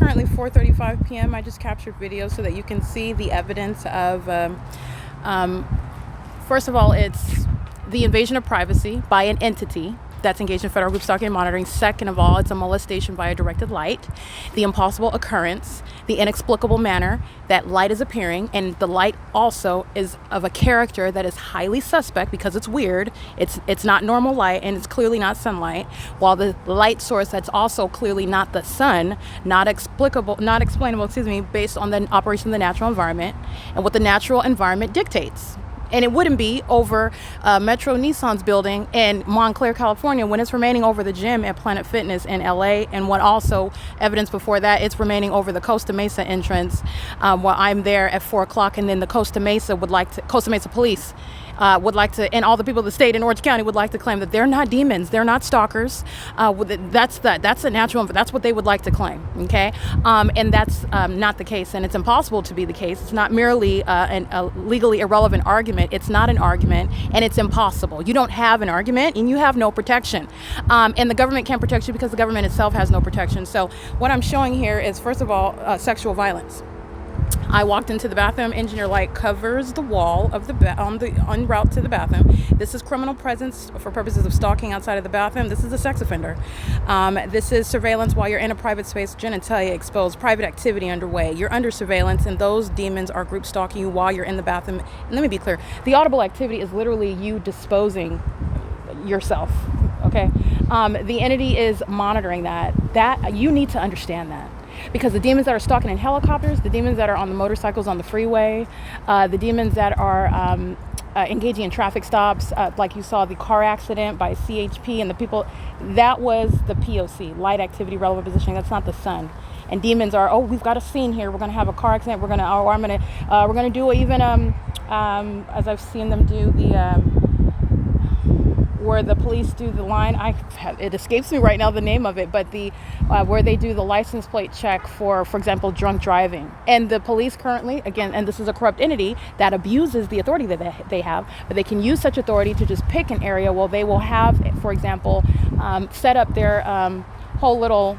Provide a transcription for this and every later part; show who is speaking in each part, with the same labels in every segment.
Speaker 1: currently 4:35 p.m. I just captured video so that you can see the evidence of, first of all, it's the invasion of privacy by an entity that's engaged in federal group stalking and monitoring. Second of all, it's a molestation by a directed light, the impossible occurrence, the inexplicable manner that light is appearing, and the light also is of a character that is highly suspect because it's weird. It's not normal light, and it's clearly not sunlight, while the light source that's also clearly not the sun, not explainable, based on the operation of the natural environment and what the natural environment dictates. And it wouldn't be over Metro Nissan's building in Montclair, California, when it's remaining over the gym at Planet Fitness in LA. And what also evidence before that, it's remaining over the Costa Mesa entrance while I'm there at 4 o'clock. And then the Costa Mesa police would like to, and all the people of the state in Orange County would like to claim that they're not demons, they're not stalkers. That's a natural, that's what they would like to claim, okay? And that's not the case, and it's impossible to be the case. It's not merely a legally irrelevant argument. It's not an argument, and it's impossible. You don't have an argument, and you have no protection. And the government can't protect you because the government itself has no protection. So what I'm showing here is, first of all, sexual violence. I walked into the bathroom. Engineer light covers the wall of en route to the bathroom. This is criminal presence for purposes of stalking outside of the bathroom. This is a sex offender. This is surveillance while you're in a private space. Genitalia exposed, private activity underway. You're under surveillance, and those demons are group stalking you while you're in the bathroom. And let me be clear: the audible activity is literally you disposing yourself. Okay, the entity is monitoring that. That you need to understand that. Because the demons that are stalking in helicopters, the demons that are on the motorcycles on the freeway, the demons that are engaging in traffic stops, like you saw the car accident by CHP and the people, that was the P.O.C, light activity relevant positioning. That's not the sun. And demons are, we've got a scene here. We're going to have a car accident. We're going to do even, as I've seen them do where the police do the line, it escapes me right now the name of it, but where they do the license plate check for example, drunk driving. And the police currently, again, and this is a corrupt entity that abuses the authority that they have, but they can use such authority to just pick an area where they will have, for example, set up their whole little,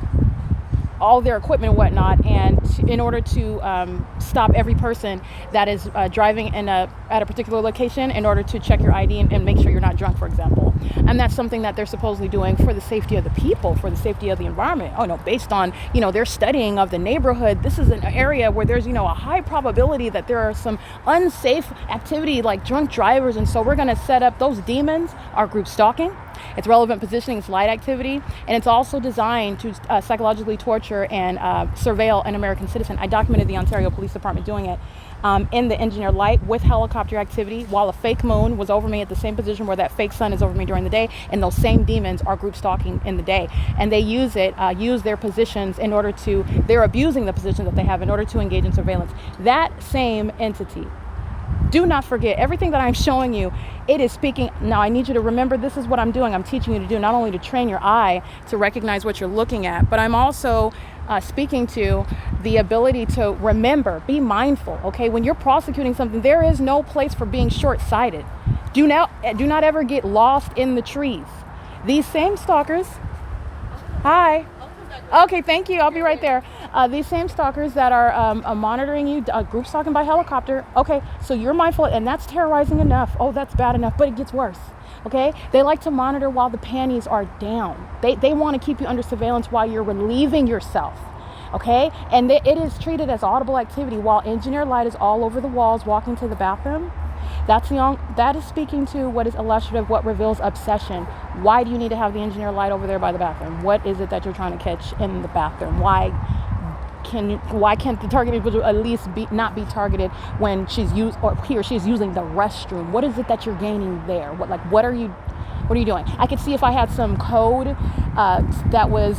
Speaker 1: all their equipment and whatnot, and in order to stop every person that is driving at a particular location in order to check your ID and make sure you're not drunk, for example. And that's something that they're supposedly doing for the safety of the people, for the safety of the environment. Oh no, based on, their studying of the neighborhood, this is an area where there's, a high probability that there are some unsafe activity like drunk drivers, and so we're going to set up those demons are group stalking. It's relevant positioning, it's light activity, and it's also designed to psychologically torture and surveil an American citizen. I documented the Ontario Police Department doing it in the engineer light with helicopter activity while a fake moon was over me at the same position where that fake sun is over me during the day, and those same demons are group stalking in the day. And they use their positions in order to, they're abusing the position that they have in order to engage in surveillance. That same entity, do not forget, everything that I'm showing you, it is speaking. Now, I need you to remember, this is what I'm doing. I'm teaching you to do, not only to train your eye to recognize what you're looking at, but I'm also speaking to the ability to remember, be mindful, okay? When you're prosecuting something, there is no place for being short-sighted. Do not ever get lost in the trees. These same stalkers, hi. Okay, thank you. I'll be right there. These same stalkers that are monitoring you, group stalking by helicopter. Okay, so you're mindful, and that's terrorizing enough. Oh, that's bad enough, but it gets worse. Okay, they like to monitor while the panties are down. They want to keep you under surveillance while you're relieving yourself. Okay, and it is treated as audible activity while engineer light is all over the walls walking to the bathroom. That is speaking to what is illustrative, what reveals obsession. Why do you need to have the engineer light over there by the bathroom? What is it that you're trying to catch in the bathroom? Why can't the target individual at least not be targeted when he or she is using the restroom? What is it that you're gaining there? What are you doing? I could see if I had some code that was,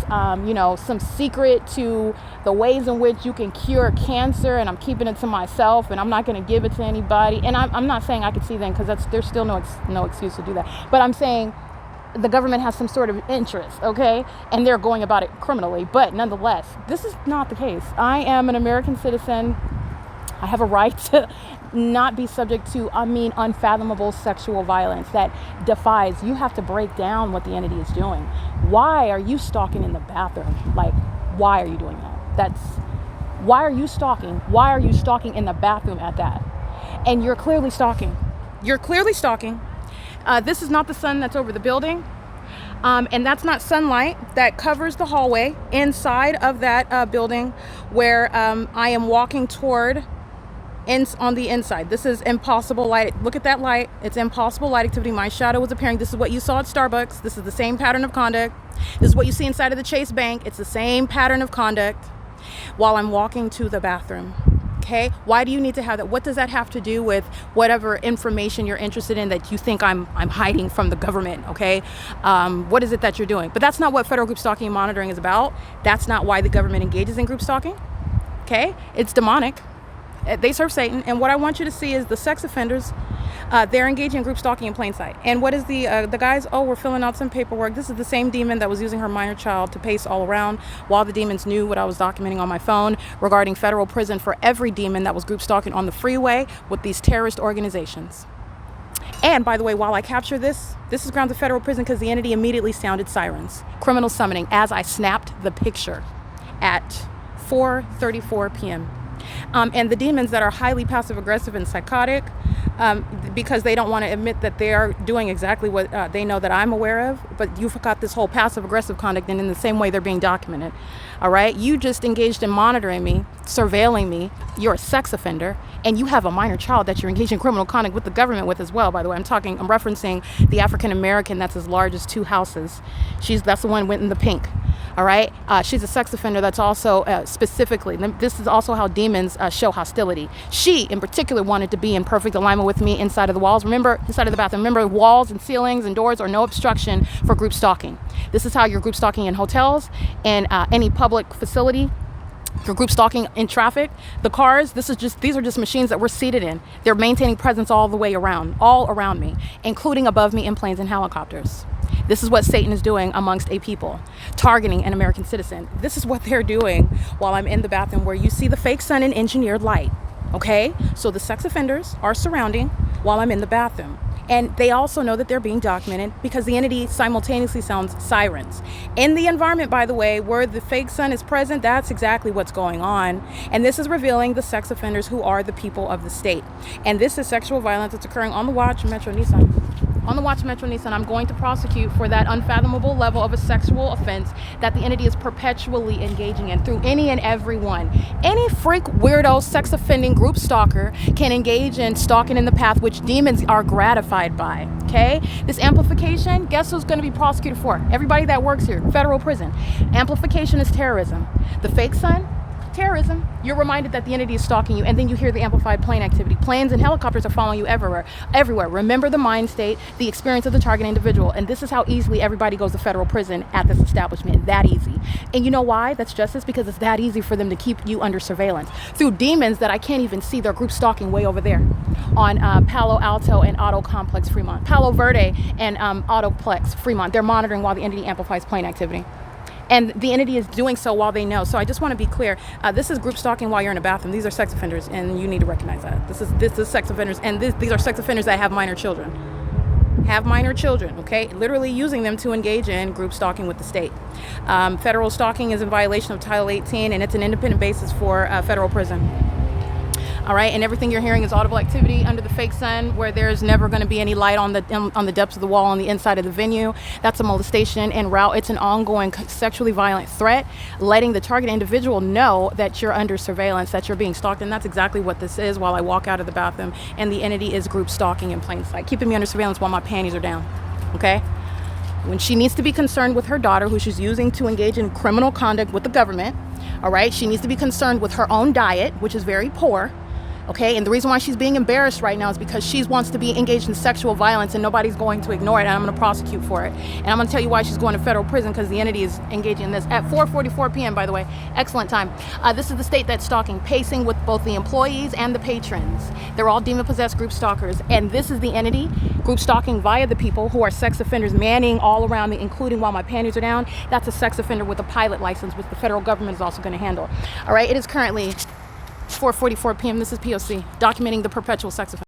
Speaker 1: some secret to the ways in which you can cure cancer, and I'm keeping it to myself, and I'm not going to give it to anybody. And I'm not saying I could see them, because there's still no excuse to do that. But I'm saying the government has some sort of interest, okay? And they're going about it criminally. But nonetheless, this is not the case. I am an American citizen. I have a right to not be subject to, unfathomable sexual violence that defies. You have to break down what the entity is doing. Why are you stalking in the bathroom? Why are you doing that? That's why are you stalking? Why are you stalking in the bathroom at that? And you're clearly stalking. You're clearly stalking. This is not the sun that's over the building. And that's not sunlight that covers the hallway inside of that building where I am walking toward on the inside. This is impossible light. Look at that light. It's impossible light activity. My shadow was appearing. This is what you saw at Starbucks. This is the same pattern of conduct. This is what you see inside of the Chase Bank. It's the same pattern of conduct while I'm walking to the bathroom. Okay, why do you need to have that? What does that have to do with whatever information you're interested in that you think I'm hiding from the government? Okay, what is it that you're doing? But that's not what federal group stalking and monitoring is about. That's not why the government engages in group stalking. Okay, it's demonic. They serve Satan. And what I want you to see is the sex offenders. They're engaging in group stalking in plain sight. And what is the guys? Oh, we're filling out some paperwork. This is the same demon that was using her minor child to pace all around while the demons knew what I was documenting on my phone regarding federal prison for every demon that was group stalking on the freeway with these terrorist organizations. And by the way, while I capture this is grounds of federal prison because the entity immediately sounded sirens, criminal summoning, as I snapped the picture at 4:34 p.m. And the demons that are highly passive aggressive and psychotic, because they don't want to admit that they are doing exactly what they know that I'm aware of, but you've got this whole passive aggressive conduct, and in the same way they're being documented. All right, you just engaged in monitoring me, surveilling me. You're a sex offender, and you have a minor child that you're engaged in criminal conduct with the government with as well. By the way, I'm referencing the African American that's as large as 2 houses. That's the one went in the pink. All right, she's a sex offender. That's also specifically, this is also how demons show hostility. She in particular wanted to be in perfect alignment with me inside of the walls. Remember, inside of the bathroom. Remember, walls and ceilings and doors are no obstruction for group stalking. This is how you're group stalking in hotels and any public facility. You're group stalking in traffic. The cars, these are just machines that we're seated in. They're maintaining presence all the way around, all around me, including above me in planes and helicopters. This is what Satan is doing amongst a people, targeting an American citizen. This is what they're doing while I'm in the bathroom, where you see the fake sun and engineered light. Okay, so the sex offenders are surrounding while I'm in the bathroom. And they also know that they're being documented because the entity simultaneously sounds sirens. In the environment, by the way, where the fake sun is present, that's exactly what's going on. And this is revealing the sex offenders who are the people of the state. And this is sexual violence that's occurring on the watch, Metro NISSAN. On the watch, Metro NISSAN, I'm going to prosecute for that unfathomable level of a sexual offense that the entity is perpetually engaging in through any and every one. Any freak, weirdo, sex offending group stalker can engage in stalking in the path which demons are gratified by. Okay? This amplification, guess who's going to be prosecuted for? Everybody that works here, federal prison. Amplification is terrorism. The fake sun, terrorism. You're reminded that the entity is stalking you, and then you hear the amplified plane activity. Planes and helicopters are following you everywhere. Remember the mind state, the experience of the target individual, and this is how easily everybody goes to federal prison at this establishment. That easy. And you know why that's justice? Because it's that easy for them to keep you under surveillance through demons that I can't even see. They're group stalking way over there on Palo Alto and AUTOPLEX Fremont, Palo Verde and AUTOPLEX Fremont. They're monitoring while the entity amplifies plane activity. And the entity is doing so while they know. So I just want to be clear. This is group stalking while you're in a bathroom. These are sex offenders, and you need to recognize that. This is sex offenders, and these are sex offenders that have minor children. Okay? Literally using them to engage in group stalking with the state. Federal stalking is in violation of Title 18, and it's an independent basis for federal prison. All right, and everything you're hearing is audible activity under the fake sun, where there's never going to be any light on the depths of the wall on the inside of the venue. That's a molestation en route. It's an ongoing sexually violent threat, letting the target individual know that you're under surveillance, that you're being stalked, and that's exactly what this is. While I walk out of the bathroom, and the entity is group stalking in plain sight, keeping me under surveillance while my panties are down. Okay. When she needs to be concerned with her daughter, who she's using to engage in criminal conduct with the government. All right, she needs to be concerned with her own diet, which is very poor. Okay, and the reason why she's being embarrassed right now is because she wants to be engaged in sexual violence, and nobody's going to ignore it, and I'm going to prosecute for it. And I'm going to tell you why she's going to federal prison, because the entity is engaging in this at 4:44 p.m., by the way. Excellent time. This is the state that's stalking, pacing with both the employees and the patrons. They're all demon-possessed group stalkers, and this is the entity group stalking via the people who are sex offenders, manning all around me, including while my panties are down. That's a sex offender with a pilot license, which the federal government is also going to handle. All right, it is currently 4:44 p.m. This is P.O.C. documenting the perpetual sex offender.